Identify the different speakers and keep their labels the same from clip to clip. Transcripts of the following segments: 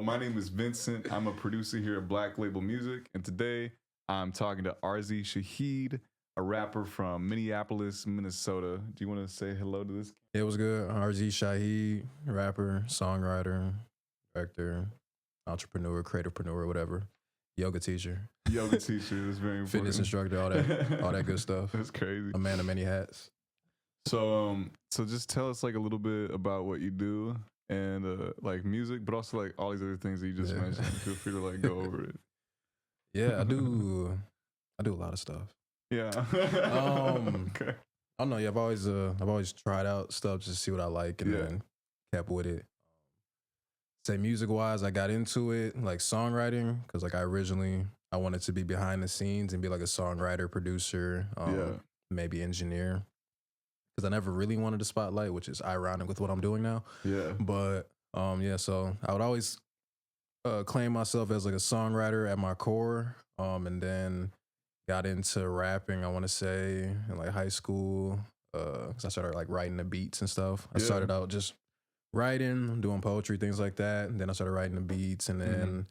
Speaker 1: my name is Vincent. I'm a producer here at Black Label Music, and today I'm talking to RZ Shahid, a rapper from Minneapolis, Minnesota. Do you want to say hello to this?
Speaker 2: It was good. RZ Shahid, rapper, songwriter, director, entrepreneur, creativepreneur, whatever. Yoga teacher.
Speaker 1: Yoga teacher is very important.
Speaker 2: Fitness instructor, all that good stuff.
Speaker 1: That's crazy.
Speaker 2: A man of many hats.
Speaker 1: So just tell us like a little bit about what you do and like music, but also like all these other things that you just mentioned. Feel free to like go over it.
Speaker 2: Yeah, I do a lot of stuff.
Speaker 1: Yeah.
Speaker 2: Okay. I don't know. Yeah, I've always tried out stuff just to see what I like and then kept with it. Say music wise, I got into it like songwriting because like I wanted to be behind the scenes and be like a songwriter, producer, maybe engineer. Because I never really wanted a spotlight, which is ironic with what I'm doing now.
Speaker 1: Yeah.
Speaker 2: But so I would always claim myself as like a songwriter at my core, and then got into rapping, I want to say, in like high school, because I started like writing the beats and stuff. I started out just writing, doing poetry, things like that. And then I started writing the beats, and then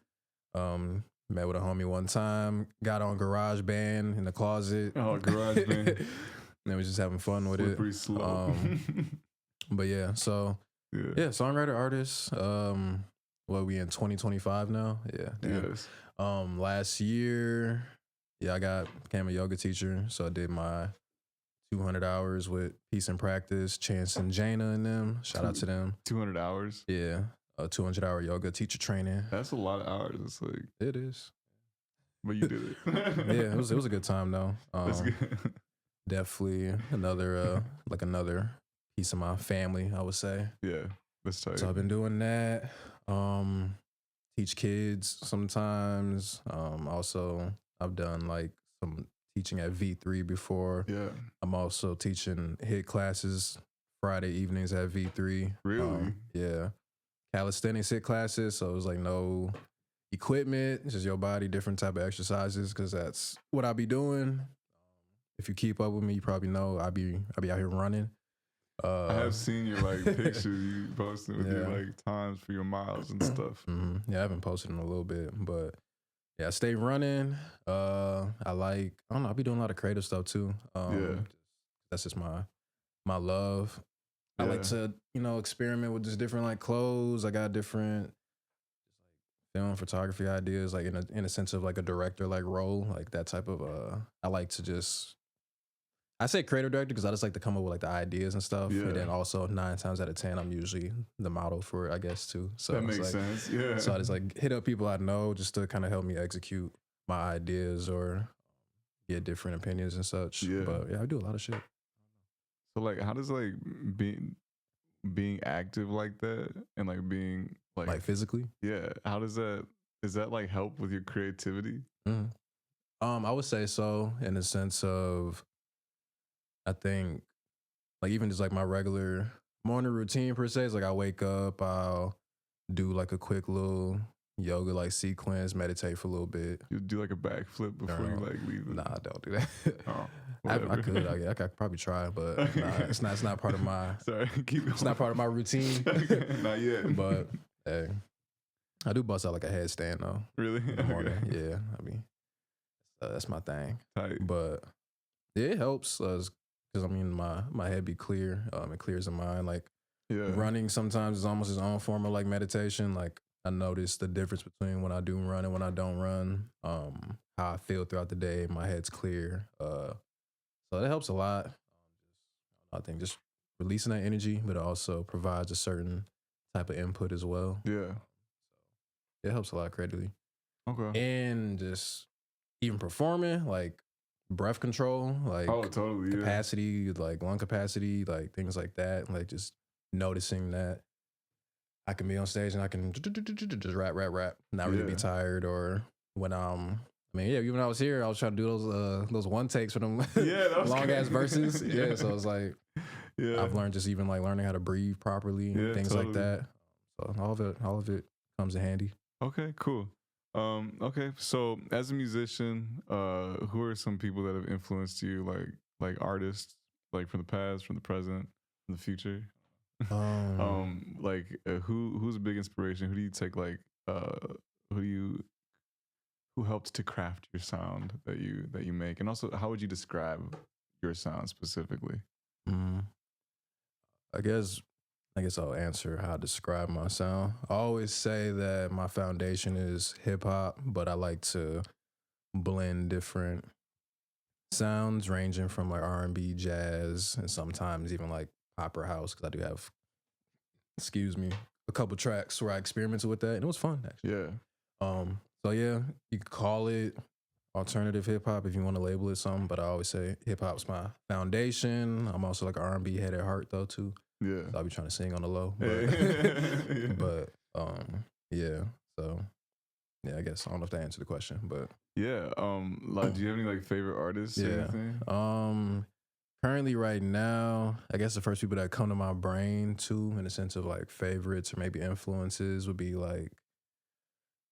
Speaker 2: met with a homie one time, got on GarageBand in the closet.
Speaker 1: Oh, GarageBand.
Speaker 2: And we just having fun with
Speaker 1: Slippery
Speaker 2: it.
Speaker 1: slope.
Speaker 2: But yeah, so songwriter, artist. We in 2025 now? Yeah.
Speaker 1: Yes.
Speaker 2: Last year, I became a yoga teacher. So I did my 200 hours with Peace and Practice, Chance and Jaina and them. Shout out to them.
Speaker 1: 200 hours?
Speaker 2: Yeah. A 200-hour yoga teacher training.
Speaker 1: That's a lot of hours. It's like
Speaker 2: it is.
Speaker 1: But you did it.
Speaker 2: Yeah, it was a good time though.
Speaker 1: That's good.
Speaker 2: Definitely another piece of my family, I would say.
Speaker 1: Yeah, that's tight.
Speaker 2: So I've been doing that. Teach kids sometimes. Also, I've done like some teaching at V3 before.
Speaker 1: Yeah.
Speaker 2: I'm also teaching HIIT classes Friday evenings at V3.
Speaker 1: Really?
Speaker 2: Yeah. Calisthenics HIIT classes. So it was like no equipment, just your body, different type of exercises, because that's what I be doing. If you keep up with me, you probably know I be out here running.
Speaker 1: I have seen your like pictures you posted with your like times for your miles and stuff.
Speaker 2: Yeah, I haven't posted in a little bit, but yeah, I stay running. I don't know, I be doing a lot of creative stuff too. That's just my love. I like to, experiment with just different like clothes. I got different film photography ideas, like in a sense of like a director like role, like that type of I like to just, I say creative director because I just like to come up with like the ideas and stuff. And then also 9 times out of 10, I'm usually the model for it, I guess, too. So
Speaker 1: that makes sense. Yeah.
Speaker 2: So I just like hit up people I know just to kind of help me execute my ideas or get different opinions and such.
Speaker 1: Yeah.
Speaker 2: But yeah, I do a lot of shit.
Speaker 1: So like, how does like being active like that and like being like
Speaker 2: physically?
Speaker 1: Yeah. How does that like help with your creativity?
Speaker 2: I would say so, in the sense of, I think like even just like my regular morning routine per se is like I wake up, I'll do like a quick little yoga like sequence, meditate for a little bit.
Speaker 1: You do like a backflip before you like leave it?
Speaker 2: Nah, I don't do that.
Speaker 1: Oh,
Speaker 2: I could probably try, but nah, it's not part of my it's not part of my routine.
Speaker 1: Not yet.
Speaker 2: But hey, I do bust out like a headstand though.
Speaker 1: Really?
Speaker 2: In the morning. Yeah, I mean that's my thing.
Speaker 1: Tight.
Speaker 2: But yeah, it helps because I mean my head be clear. It clears the mind. Like running sometimes is almost its own form of like meditation. Like I notice the difference between when I do run and when I don't run. How I feel throughout the day. My head's clear. So that helps a lot. I think just releasing that energy, but it also provides a certain type of input as well.
Speaker 1: Yeah.
Speaker 2: So it helps a lot creatively.
Speaker 1: Okay.
Speaker 2: And just even performing, like breath control, like capacity, like lung capacity, like things like that. Like just noticing that I can be on stage and I can just rap, not really be tired. Or when even when I was here, I was trying to do those one takes for them long ass verses. So it's like I've learned just even like learning how to breathe properly and things like that. So all of it comes in handy.
Speaker 1: Okay, cool. Okay, so as a musician, who are some people that have influenced you, like artists, like from the past, from the present, from the future? Who's a big inspiration? Who do you take like who you who helped to craft your sound that you make, and also how would you describe your sound specifically?
Speaker 2: Mm, I guess I'll answer how I describe my sound. I always say that my foundation is hip hop, but I like to blend different sounds ranging from like R&B, jazz, and sometimes even like pop or house because I do have, excuse me, a couple tracks where I experimented with that and it was fun actually.
Speaker 1: Yeah.
Speaker 2: So yeah, you could call it alternative hip hop if you want to label it something, but I always say hip hop's my foundation. I'm also like R&B head at heart though too.
Speaker 1: Yeah.
Speaker 2: So I'll be trying to sing on the low, but
Speaker 1: Yeah.
Speaker 2: but yeah. So yeah, I guess I don't know if that answered the question, but
Speaker 1: Yeah. Like, do you have any like favorite artists or
Speaker 2: yeah.
Speaker 1: anything?
Speaker 2: Currently right now, I guess the first people that come to my brain too, in the sense of like favorites or maybe influences, would be like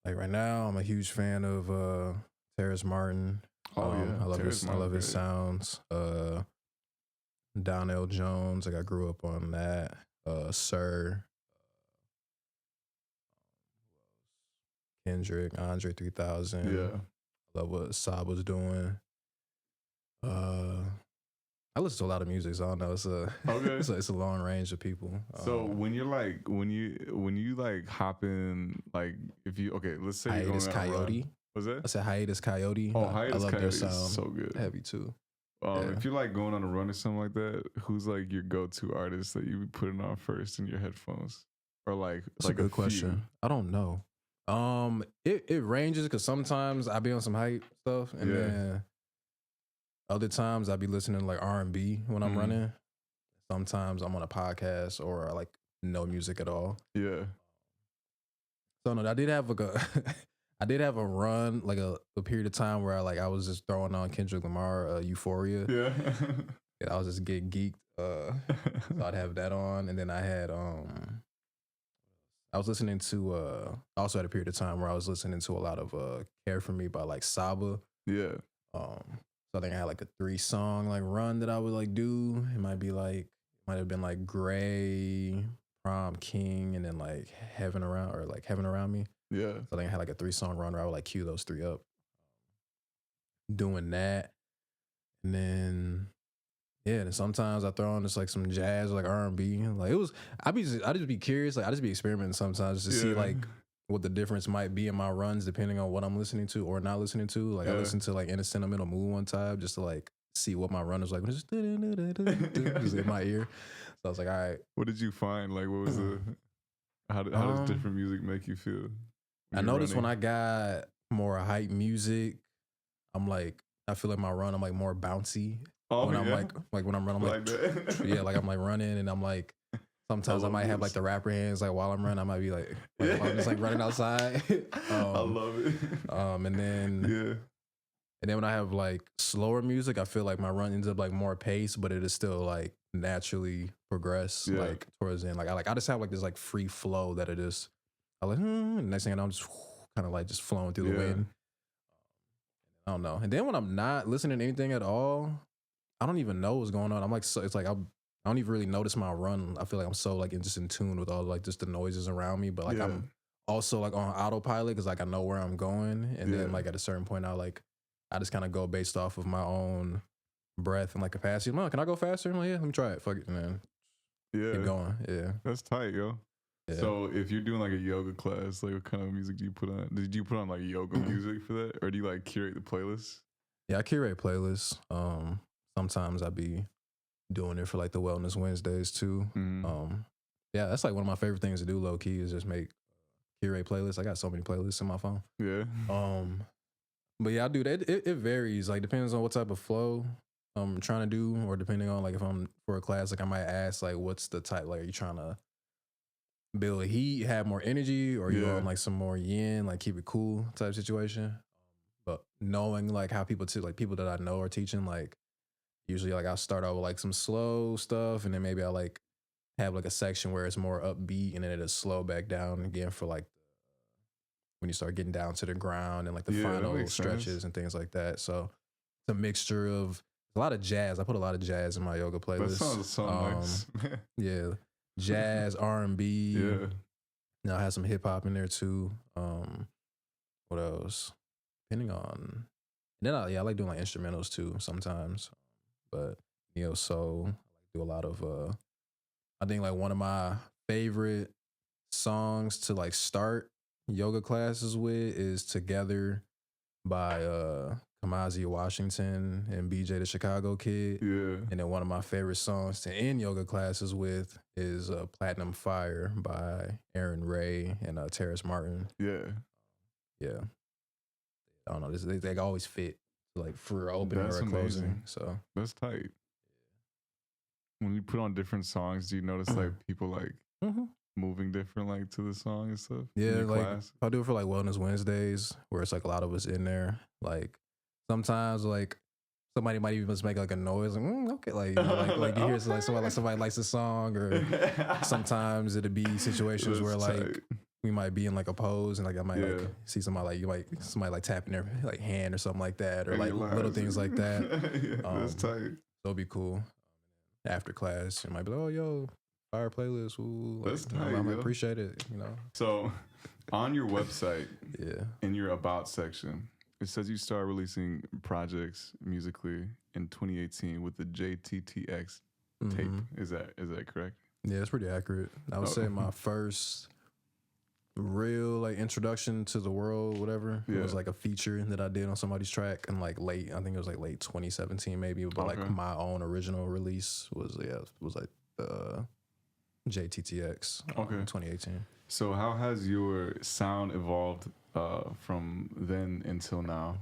Speaker 2: right now, I'm a huge fan of Terrace Martin.
Speaker 1: Oh yeah,
Speaker 2: I love
Speaker 1: Terrace
Speaker 2: his
Speaker 1: Martin,
Speaker 2: sounds. Donnell Jones, like I grew up on that. Sir, Kendrick, Andre 3000.
Speaker 1: yeah.
Speaker 2: I love what Saba's doing. I listen to a lot of music, so I don't know. It's a
Speaker 1: Okay.
Speaker 2: it's a long range of people.
Speaker 1: So when you're like when you like hop in, like if you let's say you're going
Speaker 2: Hiatus
Speaker 1: on a run.
Speaker 2: Coyote.
Speaker 1: Was that?
Speaker 2: I said Hiatus Coyote.
Speaker 1: Oh,
Speaker 2: I
Speaker 1: Hiatus
Speaker 2: love
Speaker 1: Coyote
Speaker 2: their
Speaker 1: is
Speaker 2: sound.
Speaker 1: so good.
Speaker 2: Heavy too. Yeah.
Speaker 1: If you're like going on a run or something like that, who's like your go-to artist that you be putting on first in your headphones, or like
Speaker 2: That's
Speaker 1: like
Speaker 2: a good question. I don't know. It ranges because sometimes I be on some hype stuff, and then other times I be listening to like R&B when I'm running. Sometimes I'm on a podcast or like no music at all.
Speaker 1: Yeah.
Speaker 2: So no, I did have like a I did have a run, like a period of time where I was just throwing on Kendrick Lamar, Euphoria.
Speaker 1: Yeah.
Speaker 2: I was just getting geeked. So I'd have that on, and then I had I was listening to also at a period of time where I was listening to a lot of Care For Me by like Saba.
Speaker 1: Yeah.
Speaker 2: So I think I had like a 3-song like run that I would like do. It might have been like Gray, Prom King, and then like Heaven Around Me.
Speaker 1: Yeah.
Speaker 2: So I think I had like a 3-song run where I would like cue those 3 up. Doing that. And then then sometimes I throw on just like some jazz or like R&B. Like I just be curious. Like I just be experimenting sometimes to see like what the difference might be in my runs depending on what I'm listening to or not listening to. Like I listened to like In a Sentimental Mood one time just to like see what my run was like. Just in my ear. So I was like, all right.
Speaker 1: What did you find? Like, what was the how does different music make you feel?
Speaker 2: I noticed when I got more hype music, I feel like my run, I'm like more bouncy. When I'm like when I'm running, I'm like yeah, like I'm like running and I'm like sometimes I might have like the rapper hands like while I'm running, I might be like I'm just like running outside.
Speaker 1: I love it.
Speaker 2: And then when I have like slower music, I feel like my run ends up like more pace, but it is still like naturally progress like towards the end. Like I just have like this like free flow that it is. I like next thing I know, I'm just kind of like just flowing through the wind. I don't know. And then when I'm not listening to anything at all, I don't even know what's going on. I'm like, so it's like I don't even really notice my run. I feel like I'm so like just in tune with all like just the noises around me. But like I'm also like on autopilot because like I know where I'm going. And then like at a certain point, I just kind of go based off of my own breath and like capacity. I'm like, can I go faster? I'm like, yeah, let me try it. Fuck it, man. Keep going. Yeah.
Speaker 1: That's tight, yo. Yeah. So if you're doing like a yoga class, like what kind of music do you put on? Did you put on like yoga music for that? Or do you like curate the playlist? Yeah,
Speaker 2: I curate playlists. Sometimes I be doing it for like the Wellness Wednesdays too. Yeah, that's like one of my favorite things to do low key is just make curate playlists. I got so many playlists in my phone.
Speaker 1: Yeah.
Speaker 2: But yeah, I do that. It varies. Like depends on what type of flow I'm trying to do, or depending on like if I'm for a class, like I might ask like what's the type, like are you trying to build heat, have more energy, or you on like some more yin, like keep it cool type situation. But knowing like how people that I know are teaching, like usually like I'll start out with like some slow stuff and then maybe I'll like have like a section where it's more upbeat and then it'll slow back down again for like when you start getting down to the ground and like the final stretches and things like that. So it's a mixture of a lot of jazz. I put a lot of jazz in my yoga playlist.
Speaker 1: That sounds so nice.
Speaker 2: Yeah. Jazz, R&B. You know, I had some hip hop in there too. What else? Depending on, then I like doing like instrumentals too sometimes. But neo soul, I like do a lot of. I think like one of my favorite songs to like start yoga classes with is "Together" by Kamasi Washington and BJ the Chicago Kid.
Speaker 1: Yeah.
Speaker 2: And then one of my favorite songs to end yoga classes with is Platinum Fire by Aaron Ray and Terrace Martin.
Speaker 1: Yeah.
Speaker 2: Yeah. I don't know. They always fit like for opening
Speaker 1: That's
Speaker 2: or a closing.
Speaker 1: amazing.
Speaker 2: So
Speaker 1: That's tight. When you put on different songs, do you notice like people like moving different like to the song and stuff? in
Speaker 2: yeah,
Speaker 1: your
Speaker 2: like
Speaker 1: class?
Speaker 2: I do it for like Wellness Wednesdays where it's like a lot of us in there. Like sometimes like somebody might even just make like a noise, like, okay, like, you know, like you hear somebody likes a song, or sometimes it'll be situations where like we might be in like a pose and like I might like see somebody like tapping their like hand or something like that, or like little things like that.
Speaker 1: That's tight.
Speaker 2: So it'd be cool. After class, you might be like, oh yo, fire playlist. Ooh, like,
Speaker 1: That's tight.
Speaker 2: I might appreciate it, you know.
Speaker 1: So on your website,
Speaker 2: yeah,
Speaker 1: in your about section, it says you started releasing projects musically in 2018 with the JTTX tape. Is that correct?
Speaker 2: Yeah, it's pretty accurate. I would say my first real like introduction to the world, whatever. It was like a feature that I did on somebody's track in like late 2017 maybe, but like my own original release was like the JTTX 2018.
Speaker 1: So how has your sound evolved from then until now?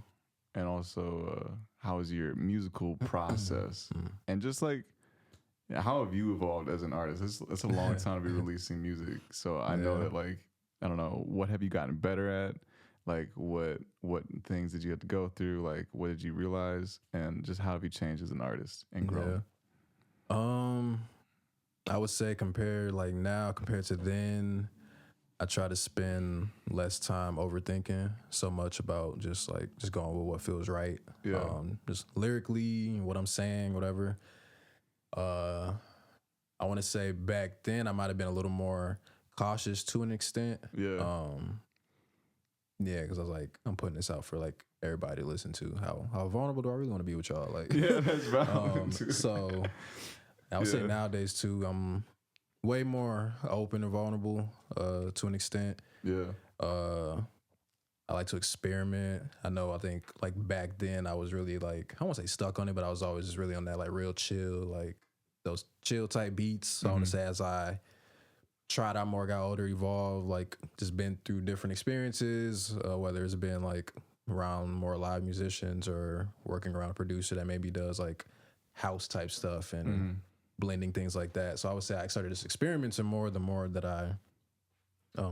Speaker 1: And also how is your musical process? And just like how have you evolved as an artist? It's a long time to be releasing music. So I know that like, I don't know, what have you gotten better at? Like what things did you have to go through? Like what did you realize? And just how have you changed as an artist and grown?
Speaker 2: I would say compared to then, I try to spend less time overthinking so much about just going with what feels right. Just lyrically, what I'm saying, whatever. I want to say back then I might have been a little more cautious to an extent. Because I was like, I'm putting this out for like everybody to listen to. How vulnerable do I really want to be with y'all? Like,
Speaker 1: that's valid.
Speaker 2: So I would say nowadays too, I'm way more open and vulnerable to an extent. I like to experiment. I think like back then I was really like, I won't say stuck on it, but I was always just really on that like real chill, like those chill type beats. So I want to say as I tried out more, got older, evolved, like just been through different experiences, whether it's been like around more live musicians or working around a producer that maybe does like house type stuff and blending things like that. So I would say I started just experimenting more the more that I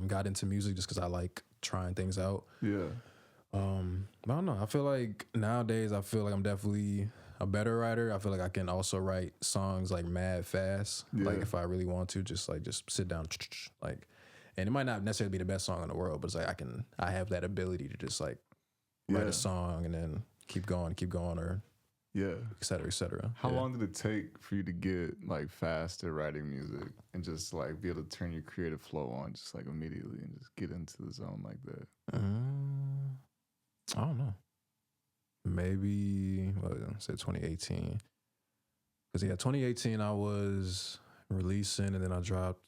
Speaker 2: got into music, just because I like trying things out. I don't know. I feel like nowadays I'm definitely a better writer. I feel like I can also write songs like mad fast. Like if I really want to, just sit down, like, and it might not necessarily be the best song in the world, but it's like I have that ability to just like write a song and then keep going, or et cetera, et cetera.
Speaker 1: How long did it take for you to get like fast at writing music and just like be able to turn your creative flow on just like immediately and just get into the zone like that?
Speaker 2: I don't know. Maybe say 2018. Because 2018 I was releasing, and then I dropped.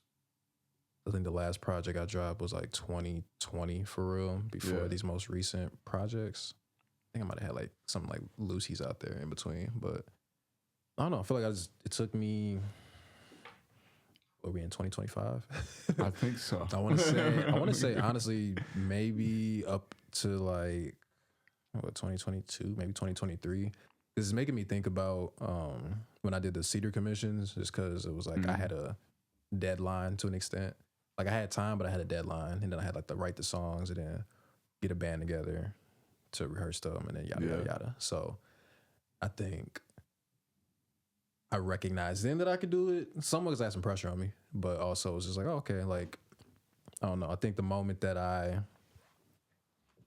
Speaker 2: I think the last project I dropped was like 2020 for real. Before these most recent projects, I think I might have had like something like Lucy's out there in between, but I don't know. I feel like it took me. Are we in 2025?
Speaker 1: I think so.
Speaker 2: I want to say honestly, maybe up to like 2022, maybe 2023. This is making me think about when I did the Cedar commissions, just because it was like I had a deadline to an extent. Like I had time, but I had a deadline, and then I had like to write the songs and then get a band together to rehearse them, and then yada yada. So I think I recognized then that I could do it. Some was had some pressure on me, but also it was just like, oh, okay, like I don't know. I think the moment that I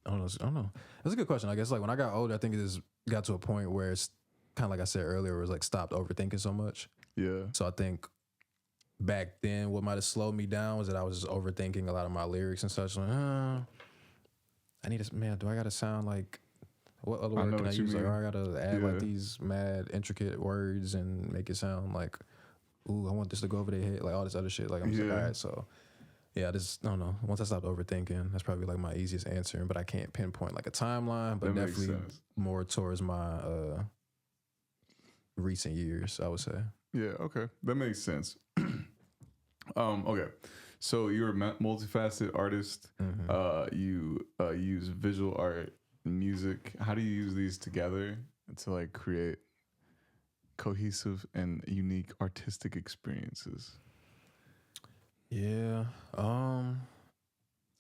Speaker 2: don't know. That's a good question. I guess like when I got older, I think it just got to a point where it's kind of like I said earlier, where it was like stopped overthinking so much. So I think back then, what might have slowed me down was that I was just overthinking a lot of my lyrics and such. Like, I need to, man, do I got to sound like, what other word can I use? Like, I got to add like these mad intricate words and make it sound like, ooh, I want this to go over their head, like all this other shit. Like, I'm just like, all right, so yeah, I don't know. Once I stopped overthinking, that's probably like my easiest answer, but I can't pinpoint like a timeline, but definitely more towards my recent years, I would say.
Speaker 1: Yeah, okay. That makes sense. Okay. So you're a multifaceted artist. You use visual art and music. How do you use these together to like create cohesive and unique artistic experiences?
Speaker 2: Yeah. I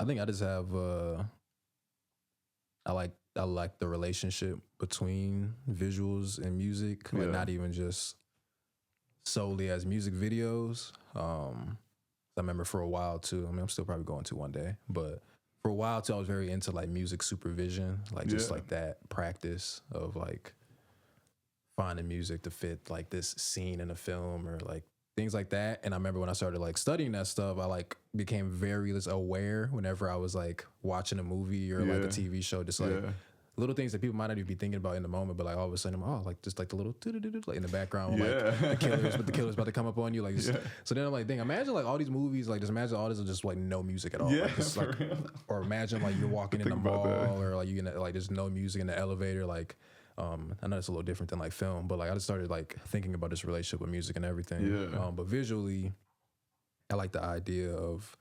Speaker 2: think I just have I like the relationship between visuals and music. Like not even just solely as music videos. I remember for a while too. I mean, I'm still probably going to one day, but for a while too, I was very into like music supervision, like just like that practice of like finding music to fit like this scene in a film or like things like that. And I remember when I started like studying that stuff, I like became very aware whenever I was like watching a movie or like a TV show, just like little things that people might not even be thinking about in the moment, but like all of a sudden, like just like the little like in the background, like the killer's about to come up on you, like just, so then I'm like, dang, imagine like all these movies, like just imagine all this is just like no music at all, like, just, like or imagine like you're walking in the mall or like you like there's no music in the elevator, like I know it's a little different than like film, but like I just started like thinking about this relationship with music and everything. But visually, I like the idea of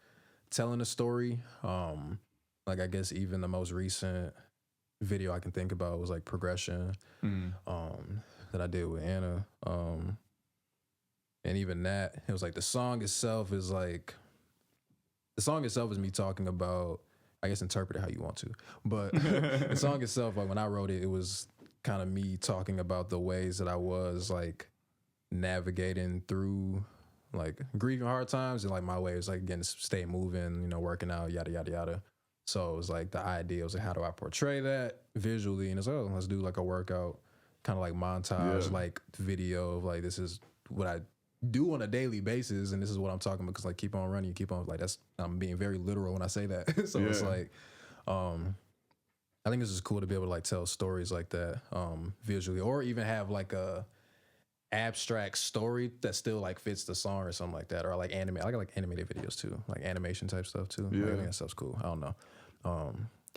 Speaker 2: telling a story. Like I guess even the most recent video I can think about was like Progression that I did with Anna. And even that, it was like the song itself is me talking about, I guess interpret it how you want to, but the song itself, like when I wrote it, it was kind of me talking about the ways that I was like navigating through like grieving hard times, and like my way was like again stay moving, you know, working out, yada yada yada. So it was like the idea was like, how do I portray that visually? And it's like, oh, let's do like a workout kind of like montage like video of like, this is what I do on a daily basis, and this is what I'm talking about, because like keep on running, keep on, like that's, I'm being very literal when I say that. So it's like I think this is cool to be able to like tell stories like that visually, or even have like a abstract story that still like fits the song or something like that, or like anime. I like animated videos too, like animation type stuff too. Like, I think that stuff's cool. I don't know.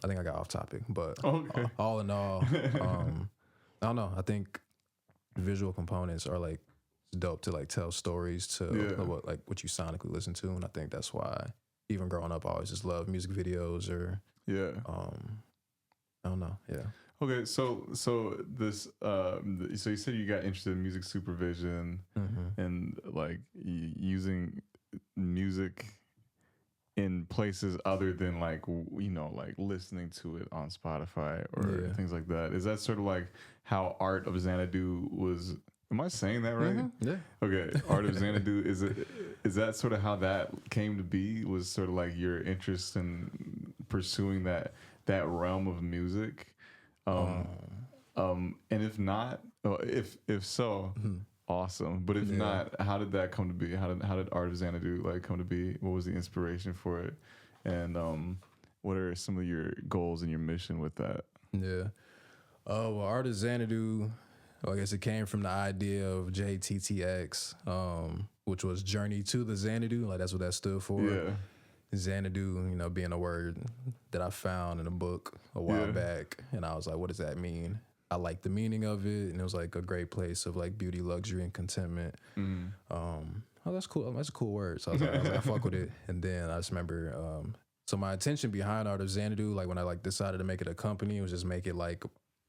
Speaker 2: I think I got off topic, but all in all, I don't know. I think visual components are like dope to like tell stories to what you sonically listen to, and I think that's why even growing up I always just love music videos or I don't know. Yeah.
Speaker 1: Okay, so this so you said you got interested in music supervision and like using music in places other than like, you know, like listening to it on Spotify or things like that. Is that sort of like how Art of Xanadu was? Am I saying that right?
Speaker 2: Yeah.
Speaker 1: Okay, Art of Xanadu, is that sort of how that came to be? Was sort of like your interest in pursuing that realm of music? And if not, if so, awesome. But if not, how did that come to be? How did Art of Xanadu like come to be? What was the inspiration for it? And what are some of your goals and your mission with that?
Speaker 2: Yeah. Well, Art of Xanadu, I guess it came from the idea of JTTX, which was Journey to the Xanadu. Like that's what that stood for. Yeah. Xanadu, you know, being a word that I found in a book a while back, and I was like, what does that mean? I like the meaning of it, and it was like a great place of like beauty, luxury, and contentment. Oh, that's cool. That's a cool word. So I was like, I fuck with it. And then I just remember, so my intention behind Art of Xanadu, like when I like decided to make it a company, was just make it like,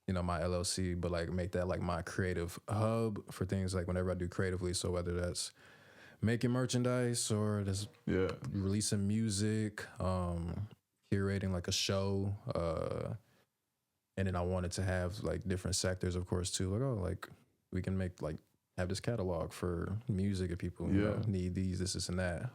Speaker 2: you know, my LLC, but like make that like my creative hub for things like whenever I do creatively. So whether that's making merchandise or just releasing music, curating like a show, and then I wanted to have like different sectors, of course, too. Like, oh, like we can make like have this catalog for music if people you know, need these, this, and that.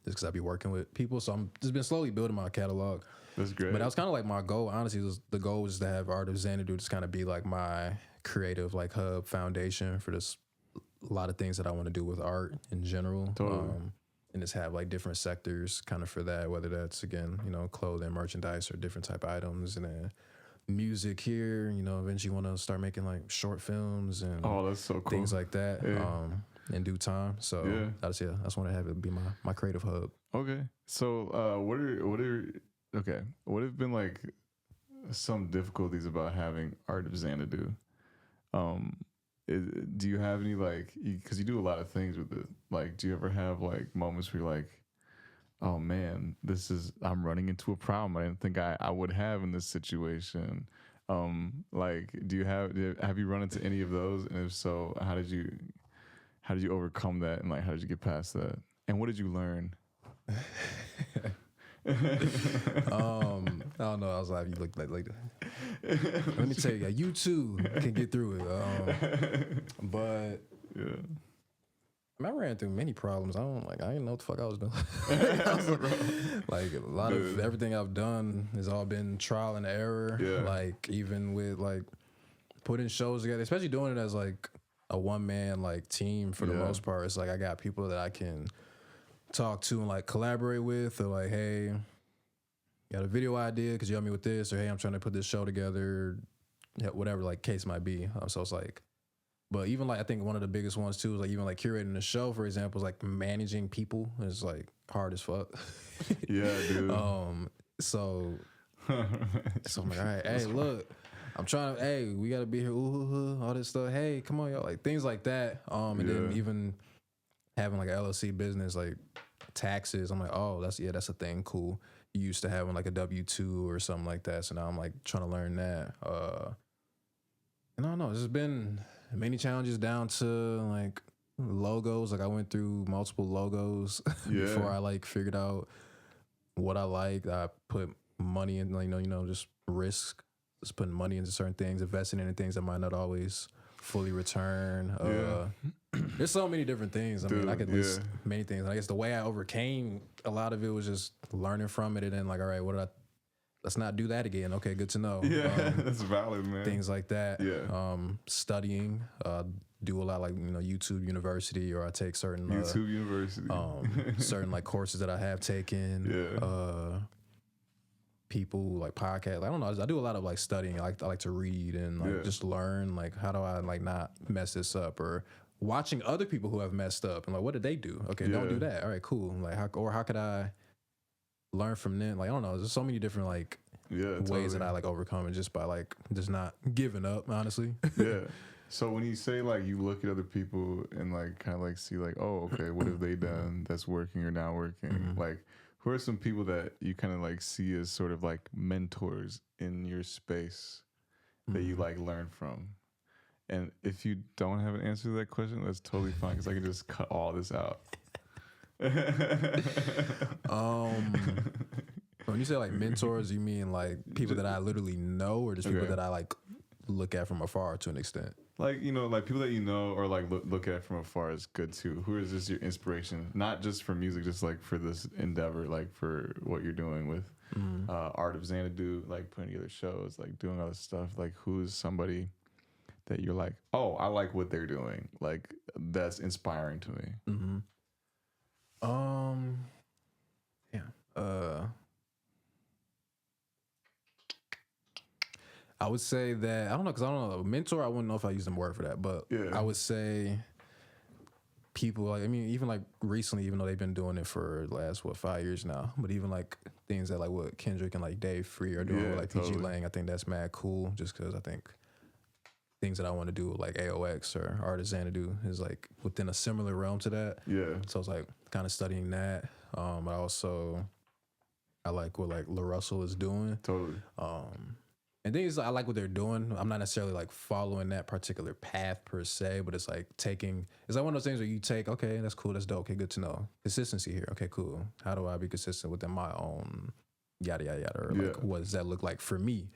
Speaker 2: Just because I be working with people, so I'm just been slowly building my catalog.
Speaker 1: That's great.
Speaker 2: But that was kind of like my goal. Honestly, the goal was to have Art of Xanadu just kind of be like my creative like hub foundation for this a lot of things that I want to do with art in general.
Speaker 1: Totally.
Speaker 2: And just have like different sectors kind of for that, whether that's again, clothing, merchandise, or different type of items. And then music here, eventually want to start making like short films and
Speaker 1: that's so cool.
Speaker 2: things like that in due time. So that's what I have it be my creative hub.
Speaker 1: Okay. So what have been like some difficulties about having Art of Xanadu? Do you have any like, because you do a lot of things with it, like do you ever have like moments where you're like, oh man, I'm running into a problem I didn't think I would have in this situation? Like have you run into any of those, and if so, how did you overcome that, and like how did you get past that, and what did you learn?
Speaker 2: I don't know. I was like, you look like let me tell you, you too can get through it. But yeah, I ran through many problems. I didn't know what the fuck I was doing. Like a lot of everything I've done has all been trial and error. Yeah. Like even with like putting shows together, especially doing it as like a one man like team for the most part. It's like I got people that I can talk to and like collaborate with, or like, hey, got a video idea, could you help me with this? Or hey, I'm trying to put this show together, whatever like case might be. So it's like, but even like I think one of the biggest ones too is like even like curating the show, for example, is like managing people is like hard as fuck.
Speaker 1: Yeah, dude.
Speaker 2: So I'm like, all right, hey, look, I'm trying to, hey, we gotta be here, all this stuff. Hey, come on, y'all, like things like that. And then even having like an LLC business, like taxes, I'm like, oh, that's a thing. Cool. You used to having like a W-2 or something like that. So now I'm like trying to learn that. And I don't know, there's been many challenges down to like logos. Like I went through multiple logos before I like figured out what I liked. I put money in, just risk, just putting money into certain things, investing in things that might not always fully return. There's so many different things. I mean, I could list many things. I guess the way I overcame a lot of it was just learning from it, and then like, all right, let's not do that again. Okay, good to know.
Speaker 1: Yeah, that's valid, man.
Speaker 2: Things like that. Yeah. Studying, do a lot like YouTube University, or I take certain
Speaker 1: YouTube University,
Speaker 2: certain like courses that I have taken. Yeah. People like podcasts. I don't know. I do a lot of like studying. I like to read and like just learn like how do I like not mess this up, or watching other people who have messed up and like what did they do? Okay, don't do that. All right, cool. Like how could I learn from them? Like I don't know. There's so many different like ways that I like overcome it just by like just not giving up. Honestly.
Speaker 1: Yeah. So when you say like you look at other people and like kind of like see like, oh, okay, what have they done that's working or not working? Mm-hmm. Like, who are some people that you kind of like see as sort of like mentors in your space that you like learn from? And if you don't have an answer to that question, that's totally fine, because I can just cut all this out.
Speaker 2: When you say like mentors, you mean like people that I literally know, or just people that I like look at from afar to an extent?
Speaker 1: Like, like people that you know or like look at from afar is good too. Who is this your inspiration? Not just for music, just like for this endeavor, like for what you're doing with Art of Xanadu, like putting together shows, like doing all this stuff. Like, who is somebody that you're like, oh, I like what they're doing. Like, that's inspiring to me.
Speaker 2: Mm-hmm. I would say that, I don't know, because I don't know, mentor, I wouldn't know if I use the word for that, but I would say people, like, I mean, even like recently, even though they've been doing it for the last, 5 years now, but even like things that like what Kendrick and like Dave Free are doing with like PG Lang, I think that's mad cool, just because I think things that I want to do with like AOX or Art of Xanadu is like within a similar realm to that. Yeah. So it's like kind of studying that. I like what like La Russell is doing.
Speaker 1: Totally.
Speaker 2: And things I like what they're doing. I'm not necessarily like following that particular path per se, but it's like it's like one of those things where you take, okay, that's cool, that's dope, okay, good to know. Consistency here, okay, cool. How do I be consistent within my own yada yada yada? Or like, what does that look like for me?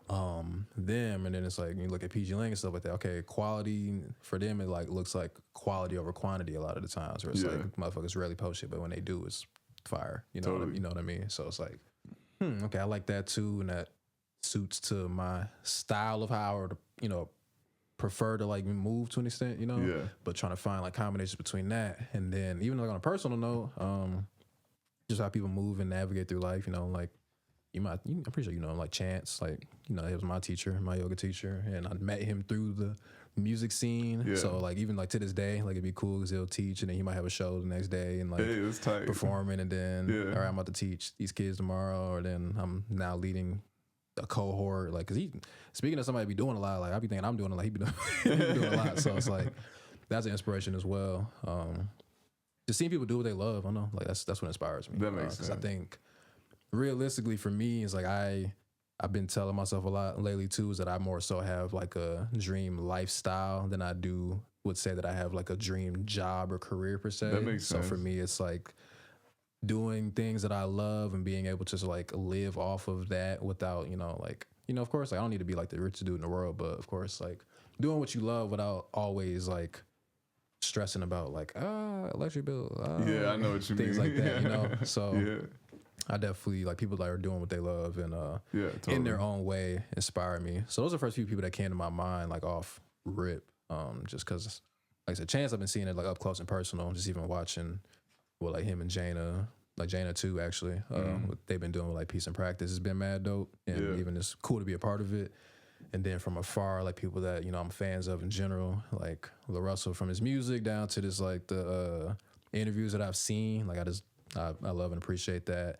Speaker 2: And then it's like you look at PG Lang and stuff like that. Okay, quality for them, it like looks like quality over quantity a lot of the times. Where it's like motherfuckers rarely post shit, but when they do, it's fire. You know, you know what I mean. So it's like, okay, I like that too, and that suits to my style of how I would, prefer to like move to an extent, you know.
Speaker 1: Yeah.
Speaker 2: But trying to find like combinations between that and then even like on a personal note, just how people move and navigate through life, you know, like I'm pretty sure you know like Chance, like he was my teacher, my yoga teacher, and I met him through the music scene. Yeah. So like even like to this day, like it'd be cool because he'll teach and then he might have a show the next day and like
Speaker 1: it's tight.
Speaker 2: Performing and then all right, I'm about to teach these kids tomorrow, or then I'm now leading a cohort. Like, cause speaking of somebody be doing a lot, like I be thinking I'm doing a lot, he be doing a lot. So it's like that's an inspiration as well. Just seeing people do what they love, I don't know, like that's what inspires me.
Speaker 1: That makes sense.
Speaker 2: Cause I think realistically for me, it's like I've been telling myself a lot lately too, is that I more so have like a dream lifestyle than I would say that I have like a dream job or career per se.
Speaker 1: That makes sense.
Speaker 2: So for me, it's like doing things that I love and being able to like live off of that without, of course, like, I don't need to be like the richest dude in the world, but of course, like doing what you love without always like stressing about like, electric bill.
Speaker 1: I know what you mean.
Speaker 2: Things like that, you know? So
Speaker 1: yeah.
Speaker 2: I definitely like people that are doing what they love and
Speaker 1: totally.
Speaker 2: in their own way inspire me. So those are the first few people that came to my mind like off rip, just because, like I said, Chance, I've been seeing it like up close and personal, just even watching what like him and Jana, like Jana too actually, what they've been doing with like Peace and Practice has been mad dope, and even it's cool to be a part of it. And then from afar, like people that I'm fans of in general, like La Russell, from his music down to this like the interviews that I've seen, like I love and appreciate that.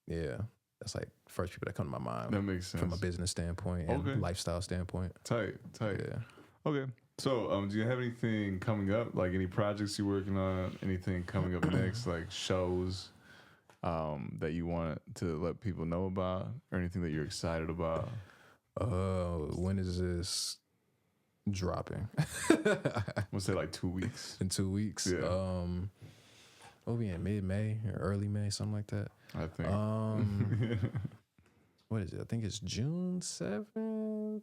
Speaker 2: That's like first people that come to my mind.
Speaker 1: That makes sense
Speaker 2: from a business standpoint and lifestyle standpoint.
Speaker 1: Tight.
Speaker 2: Yeah.
Speaker 1: Okay. So, do you have anything coming up? Like any projects you're working on? Anything coming up next? Like shows that you want to let people know about, or anything that you're excited about?
Speaker 2: When is this dropping?
Speaker 1: We'll say like 2 weeks.
Speaker 2: In 2 weeks.
Speaker 1: Yeah.
Speaker 2: We'll be in mid-May or early May, something like that.
Speaker 1: I think.
Speaker 2: What is it? I think it's June 7th,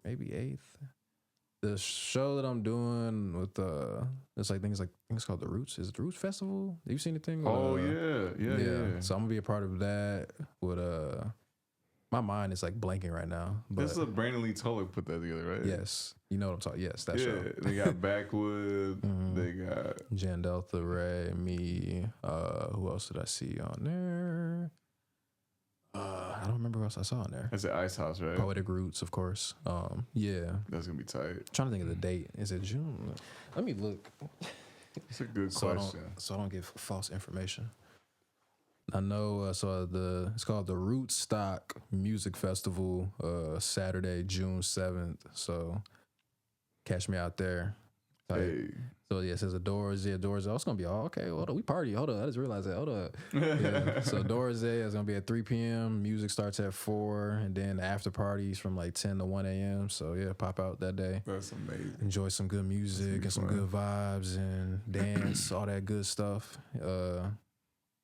Speaker 2: maybe 8th. The show that I'm doing with it's called The Roots. Is it The Roots Festival? Have you seen anything?
Speaker 1: Yeah.
Speaker 2: So I'm gonna be a part of that with my mind is like blanking right now. But
Speaker 1: this is Brandon Lee Tulloch put that together, right?
Speaker 2: Yes. You know what I'm talking. Yes, that show.
Speaker 1: They got Backwood. They got
Speaker 2: Jan Delta, Ray, me. Who else did I see on there? I don't remember who else I saw on there.
Speaker 1: That's at Ice House, right?
Speaker 2: Poetic Roots, of course. Yeah.
Speaker 1: That's gonna be tight.
Speaker 2: I'm trying to think of the date. Is it June? Let me look.
Speaker 1: That's a good question.
Speaker 2: So I don't give false information. I know. It's called the Rootstock Music Festival. Saturday, June 7th. So catch me out there.
Speaker 1: Hey.
Speaker 2: So yeah, it says doors. Oh, it's gonna be all okay. Hold on, we party. Hold on, I just realized that. Hold up. Yeah. So doors is gonna be at 3 p.m. Music starts at 4, and then the after parties from like 10 to 1 a.m. So yeah, pop out that day.
Speaker 1: That's amazing.
Speaker 2: Enjoy some good music and some good vibes and dance, all that good stuff.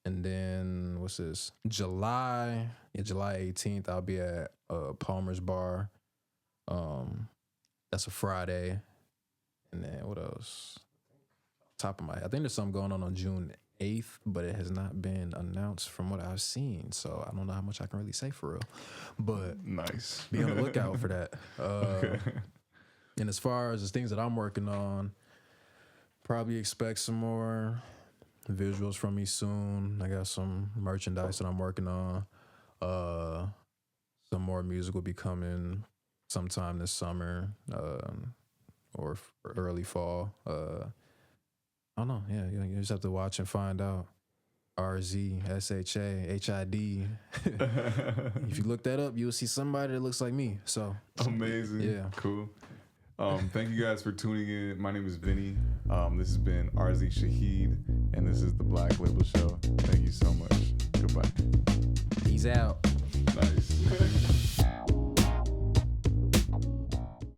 Speaker 2: And then what's this? July 18th, I'll be at Palmer's Bar. That's a Friday. And then what else? Top of my head, I think there's something going on June 8th, but it has not been announced from what I've seen. So I don't know how much I can really say for real. But
Speaker 1: nice.
Speaker 2: Be on the lookout for that. Okay. And as far as the things that I'm working on, probably expect some more visuals from me soon. I got some merchandise that I'm working on. Some more music will be coming sometime this summer. Or early fall. I don't know. Yeah, you just have to watch and find out. RZ Shahid. If you look that up, you'll see somebody that looks like me. So
Speaker 1: amazing.
Speaker 2: Yeah,
Speaker 1: cool. Thank you guys for tuning in. My name is Vinny. This has been RZ Shahid, and this is the Black Label Show. Thank you so much. Goodbye.
Speaker 2: Peace out.